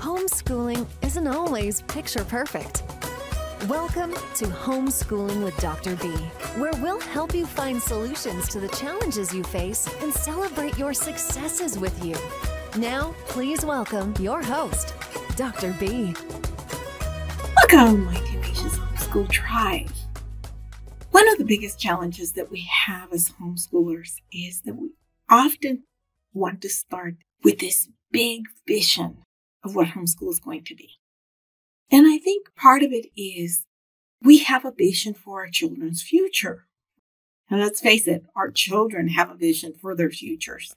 Homeschooling isn't always picture perfect. Welcome to Homeschooling with Dr. B, where we'll help you find solutions to the challenges you face and celebrate your successes with you. Now, please welcome your host, Dr. B. Welcome, my tenacious homeschool tribe. One of the biggest challenges that we have as homeschoolers is that we often want to start with this big vision of what homeschool is going to be. And I think part of it is we have a vision for our children's future. And let's face it, our children have a vision for their futures.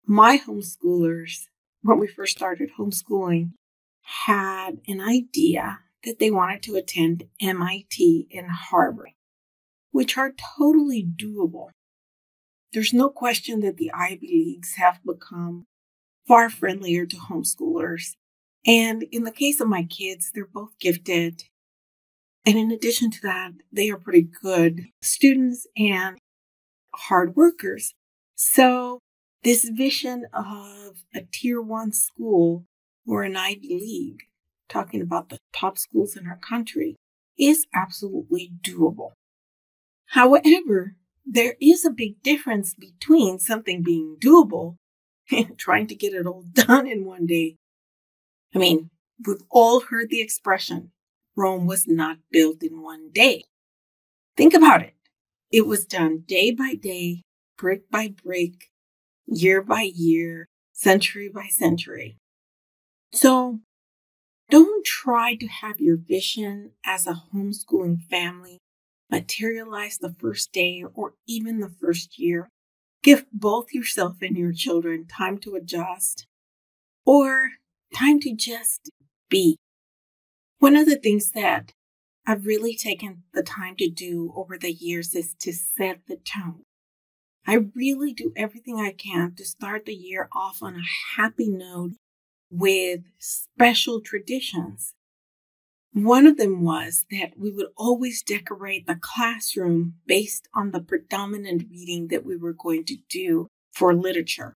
My homeschoolers, when we first started homeschooling, had an idea that they wanted to attend MIT and Harvard, which are totally doable. There's no question that the Ivy Leagues have become far friendlier to homeschoolers. And in the case of my kids, they're both gifted. And in addition to that, they are pretty good students and hard workers. So this vision of a tier 1 school or an Ivy League, talking about the top schools in our country, is absolutely doable. However, there is a big difference between something being doable and trying to get it all done in one day. I mean, we've all heard the expression, Rome was not built in one day. Think about it. It was done day by day, brick by brick, year by year, century by century. So don't try to have your vision as a homeschooling family materialize the first day or even the first year. Give both yourself and your children time to adjust or time to just be. One of the things that I've really taken the time to do over the years is to set the tone. I really do everything I can to start the year off on a happy note with special traditions. One of them was that we would always decorate the classroom based on the predominant reading that we were going to do for literature.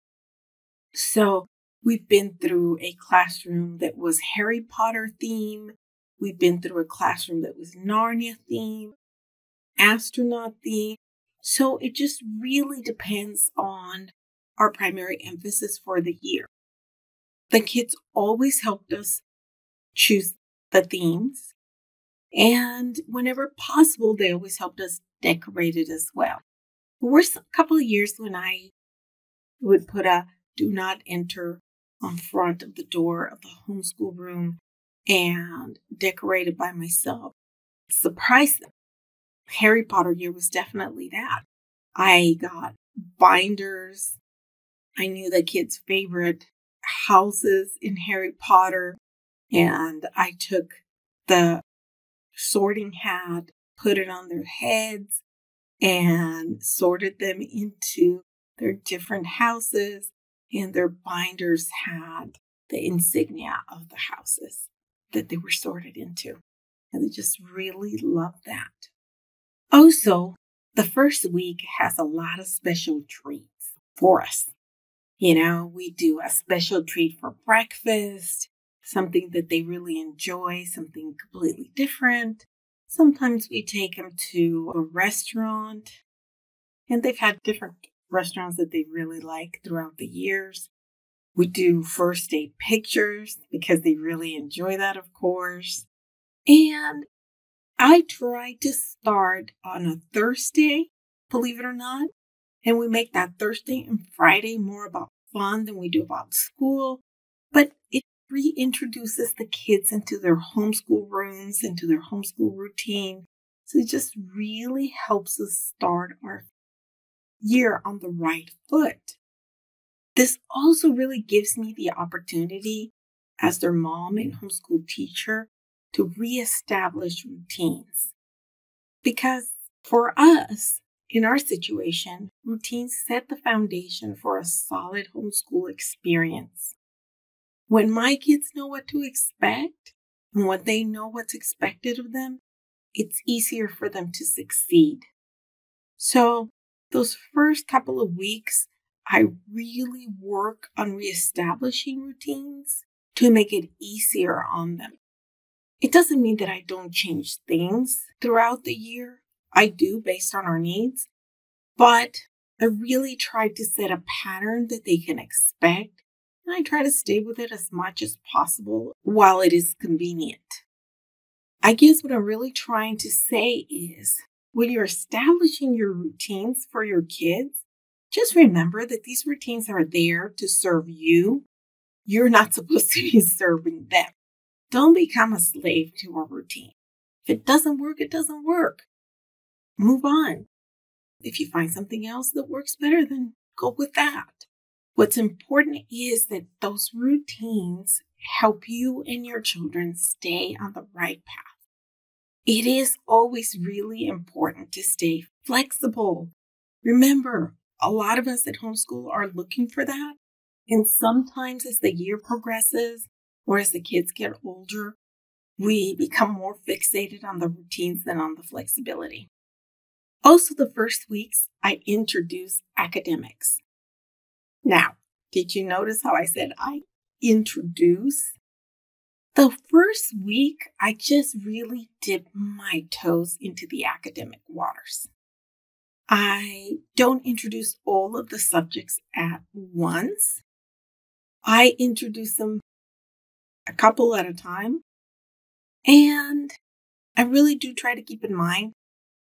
So we've been through a classroom that was Harry Potter theme. We've been through a classroom that was Narnia theme, astronaut theme. So it just really depends on our primary emphasis for the year. The kids always helped us choose the themes, and whenever possible, they always helped us decorate it as well. There were a couple of years when I would put a do not enter on front of the door of the homeschool room and decorate it by myself. Surprise them. Harry Potter year was definitely that. I got binders. I knew the kids' favorite houses in Harry Potter. And I took the sorting hat, put it on their heads, and sorted them into their different houses. And their binders had the insignia of the houses that they were sorted into. And they just really loved that. Also, the first week has a lot of special treats for us. You know, we do a special treat for breakfast, something that they really enjoy, something completely different. Sometimes we take them to a restaurant, and they've had different restaurants that they really like throughout the years. We do first day pictures because they really enjoy that, of course. And I try to start on a Thursday, believe it or not. And we make that Thursday and Friday more about fun than we do about school. But it reintroduces the kids into their homeschool rooms, into their homeschool routine. So it just really helps us start our year on the right foot. This also really gives me the opportunity as their mom and homeschool teacher to reestablish routines. Because for us, in our situation, routines set the foundation for a solid homeschool experience. When my kids know what to expect and when they know what's expected of them, it's easier for them to succeed. So those first couple of weeks, I really work on reestablishing routines to make it easier on them. It doesn't mean that I don't change things throughout the year. I do based on our needs, but I really try to set a pattern that they can expect, and I try to stay with it as much as possible while it is convenient. I guess what I'm really trying to say is when you're establishing your routines for your kids, just remember that these routines are there to serve you. You're not supposed to be serving them. Don't become a slave to a routine. If it doesn't work, it doesn't work. Move on. If you find something else that works better, then go with that. What's important is that those routines help you and your children stay on the right path. It is always really important to stay flexible. Remember, a lot of us at homeschool are looking for that. And sometimes as the year progresses or as the kids get older, we become more fixated on the routines than on the flexibility. Also, the first weeks, I introduce academics. Now, did you notice how I said I introduce? The first week, I just really dip my toes into the academic waters. I don't introduce all of the subjects at once. I introduce them a couple at a time. And I really do try to keep in mind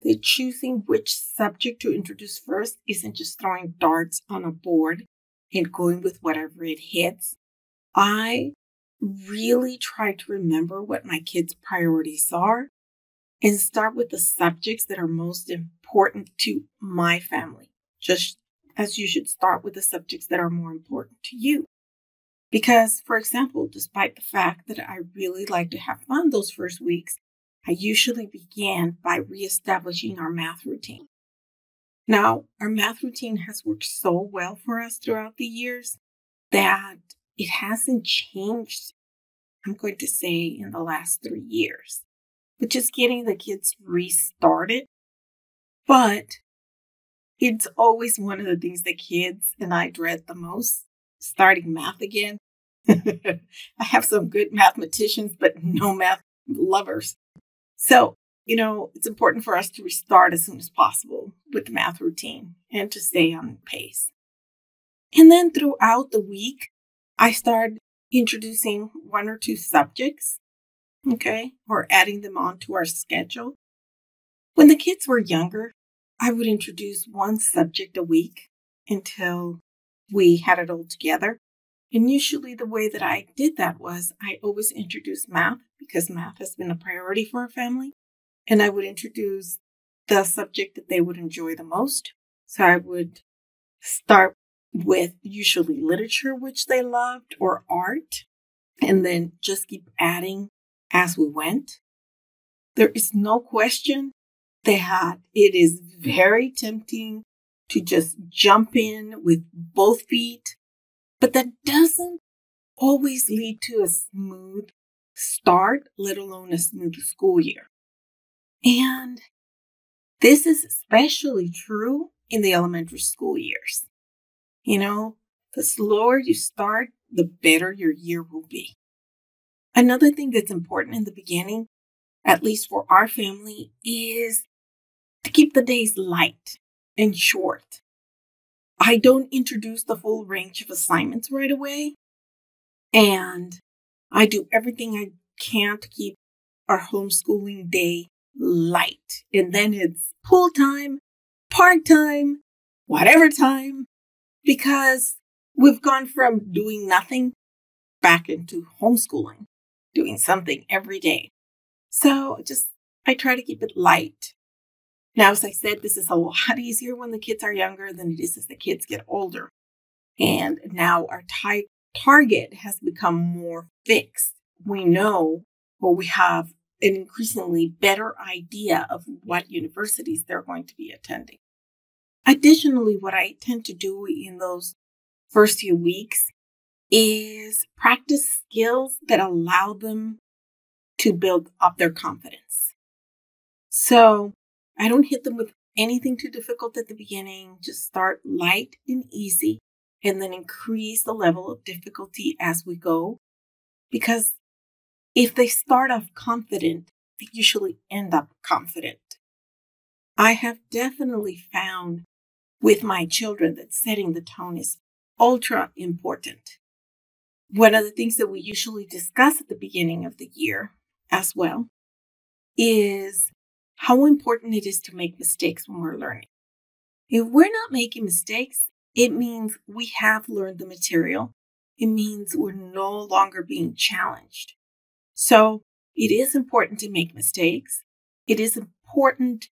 that choosing which subject to introduce first isn't just throwing darts on a board and going with whatever it hits. I really try to remember what my kids' priorities are and start with the subjects that are most important to my family, just as you should start with the subjects that are more important to you. Because, for example, despite the fact that I really like to have fun those first weeks, I usually begin by reestablishing our math routine. Now, our math routine has worked so well for us throughout the years that it hasn't changed, I'm going to say, in the last 3 years. But just getting the kids restarted. But it's always one of the things the kids and I dread the most, starting math again. I have some good mathematicians, but no math lovers. So, it's important for us to restart as soon as possible with the math routine and to stay on pace. And then throughout the week, I start introducing 1 or 2 subjects, or adding them onto our schedule. When the kids were younger, I would introduce 1 subject a week until we had it all together. And usually the way that I did that was I always introduced math because math has been a priority for our family. And I would introduce the subject that they would enjoy the most. So I would start with usually literature, which they loved, or art, and then just keep adding as we went. There is no question that it is very tempting to just jump in with both feet, but that doesn't always lead to a smooth start, let alone a smooth school year. And this is especially true in the elementary school years. The slower you start, the better your year will be. Another thing that's important in the beginning, at least for our family, is to keep the days light and short. I don't introduce the full range of assignments right away. And I do everything I can to keep our homeschooling day light. And then it's pool time, park time, whatever time, because we've gone from doing nothing back into homeschooling, doing something every day. So I try to keep it light. Now, as I said, this is a lot easier when the kids are younger than it is as the kids get older. And now our target has become more fixed. We know, or we have an increasingly better idea of what universities they're going to be attending. Additionally, what I tend to do in those first few weeks is practice skills that allow them to build up their confidence. So I don't hit them with anything too difficult at the beginning. Just start light and easy and then increase the level of difficulty as we go. because if they start off confident, they usually end up confident. I have definitely found with my children that setting the tone is ultra important. One of the things that we usually discuss at the beginning of the year as well is how important it is to make mistakes when we're learning. If we're not making mistakes, it means we have learned the material. It means we're no longer being challenged. So it is important to make mistakes. It is important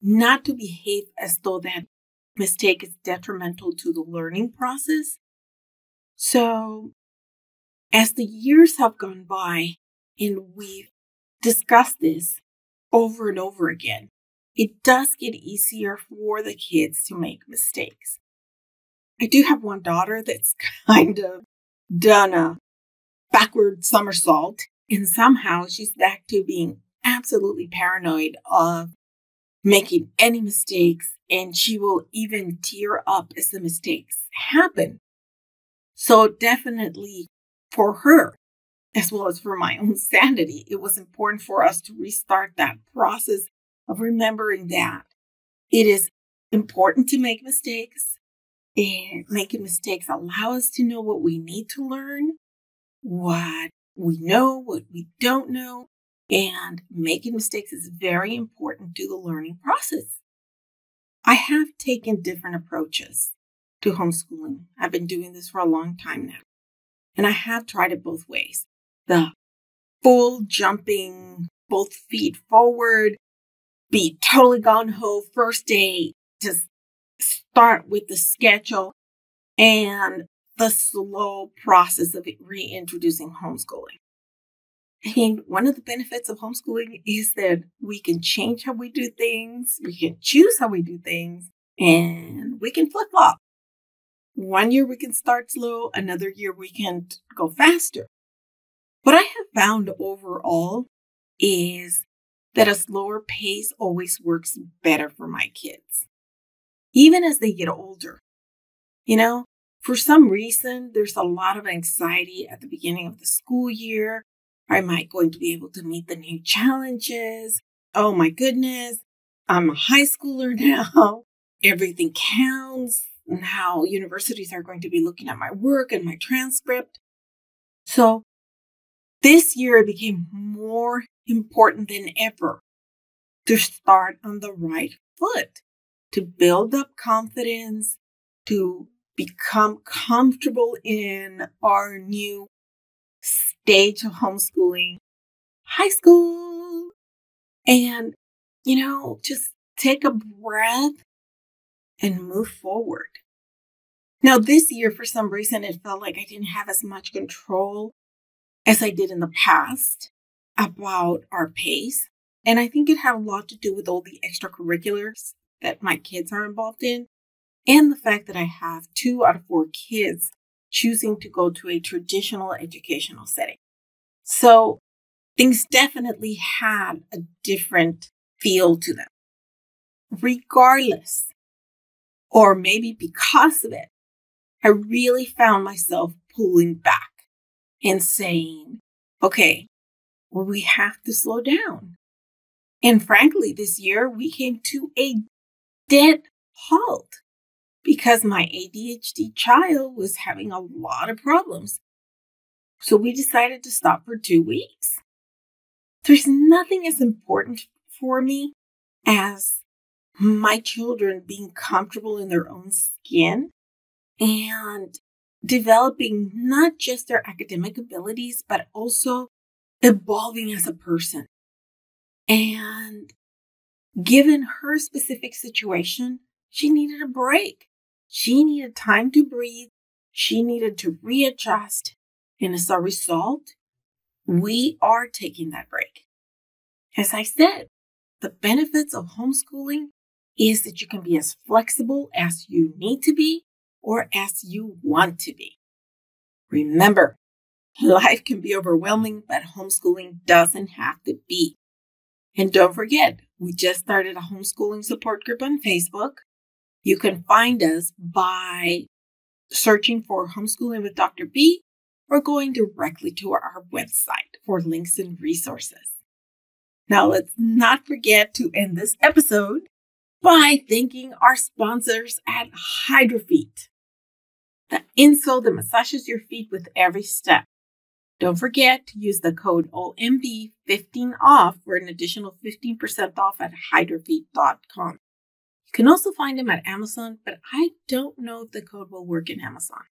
not to behave as though that mistake is detrimental to the learning process. So as the years have gone by and we've discussed this over and over again, it does get easier for the kids to make mistakes. I do have one daughter that's kind of done a backward somersault, and somehow she's back to being absolutely paranoid of making any mistakes, and she will even tear up as the mistakes happen. So definitely for her, as well as for my own sanity, it was important for us to restart that process of remembering that it is important to make mistakes, and making mistakes allow us to know what we need to learn, what we know, what we don't know, and making mistakes is very important to the learning process. I have taken different approaches to homeschooling. I've been doing this for a long time now, and I have tried it both ways. The full jumping, both feet forward, be totally gung-ho first day, just start with the schedule, and the slow process of reintroducing homeschooling. I mean, one of the benefits of homeschooling is that we can change how we do things, we can choose how we do things, and we can flip-flop. One year we can start slow, another year we can go faster. What I have found overall is that a slower pace always works better for my kids, even as they get older. You know, for some reason, there's a lot of anxiety at the beginning of the school year. Am I going to be able to meet the new challenges? Oh my goodness, I'm a high schooler now. Everything counts. Now universities are going to be looking at my work and my transcript. So this year it became more important than ever to start on the right foot, to build up confidence, to become comfortable in our new stage of homeschooling, high school, and, just take a breath and move forward. Now, this year, for some reason, it felt like I didn't have as much control as I did in the past about our pace. And I think it had a lot to do with all the extracurriculars that my kids are involved in, and the fact that I have 2 out of 4 kids choosing to go to a traditional educational setting. So things definitely had a different feel to them. Regardless, or maybe because of it, I really found myself pulling back and saying, okay, well, we have to slow down. And frankly, this year we came to a dead halt because my ADHD child was having a lot of problems. So we decided to stop for 2 weeks. There's nothing as important for me as my children being comfortable in their own skin and developing not just their academic abilities, but also evolving as a person. And given her specific situation, she needed a break. She needed time to breathe. She needed to readjust. And as a result, we are taking that break. As I said, the benefits of homeschooling is that you can be as flexible as you need to be or as you want to be. Remember, life can be overwhelming, but homeschooling doesn't have to be. And don't forget, we just started a homeschooling support group on Facebook. You can find us by searching for Homeschooling with Dr. B, or going directly to our website for links and resources. Now, let's not forget to end this episode by thanking our sponsors at HydroFeet, the insole that massages your feet with every step. Don't forget to use the code OMB15OFF for an additional 15% off at hydrofeet.com. You can also find them at Amazon, but I don't know if the code will work in Amazon.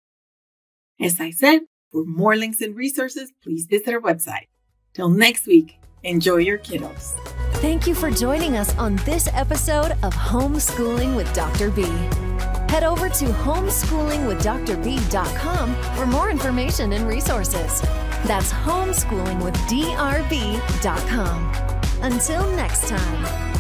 As I said, for more links and resources, please visit our website. Till next week, enjoy your kiddos. Thank you for joining us on this episode of Homeschooling with Dr. B. Head over to homeschoolingwithdrb.com for more information and resources. That's homeschoolingwithdrb.com. Until next time.